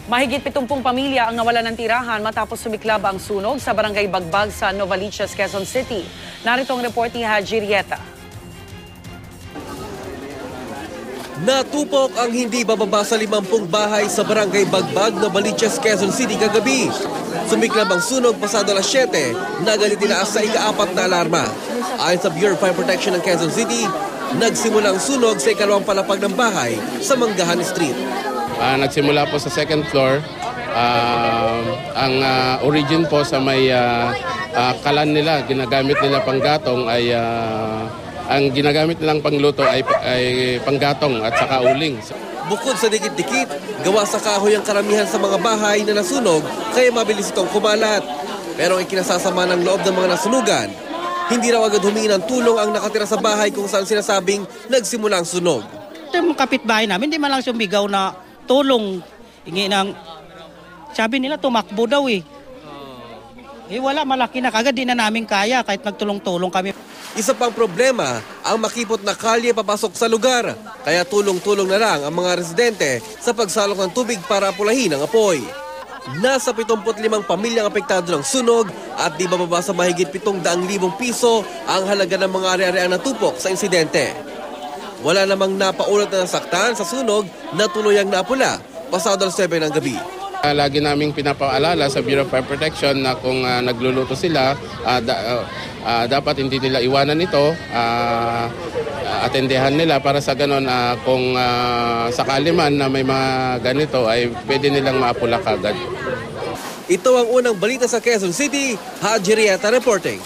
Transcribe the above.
Mahigit 70 pamilya ang nawalan ng tirahan matapos sumiklab ang sunog sa barangay Bagbag sa Novaliches, Quezon City. Narito ang report ni Haji Rieta. Natupok ang hindi bababa sa 50 bahay sa barangay Bagbag, Novaliches, Quezon City kagabi. Sumiklab ang sunog pasado alas 7, nagalit tinaas sa ika-4 na alarma. Ayon sa Bureau of Fire Protection ng Quezon City, nagsimula ang sunog sa ikalawang palapag ng bahay sa Manggahan Street. Nagsimula po sa second floor. Ang origin po sa may kalan nila, ginagamit nila panggatong ay ang ginagamit nilang pangluto ay panggatong at saka uling. Bukod sa dikit-dikit, gawa sa kahoy ang karamihan sa mga bahay na nasunog kaya mabilis itong kumalat. Pero ang ikinasasama ng loob ng mga nasunugan, hindi raw agad humingi ng tulong ang nakatira sa bahay kung saan sinasabing nagsimula ang sunog. Yung kapitbahay namin, hindi man lang sumigaw na tulong. Sabi nila tumakbo daw eh. Wala, malaki na kagad, di na namin kaya kahit nagtulong-tulong kami. Isa pang problema, ang makipot na kalye papasok sa lugar. Kaya tulong-tulong na lang ang mga residente sa pagsalok ng tubig para apulahin ang apoy. Nasa 75 pamilyang apektado ng sunog at di bababa sa mahigit 700,000 piso ang halaga ng mga ari-ariang natupok sa insidente. Wala namang napaulat na nasaktan sa sunog na tuluyang napula pasado alas 7 ng gabi. Lagi naming pinapaalala sa Bureau of Fire Protection na kung nagluluto sila, dapat hindi nila iwanan ito, atendehan nila para sa ganon kung sakali man na may mga ganito ay pwede nilang maapula kagad. Ito ang unang balita sa Quezon City, Haji Rieta reporting.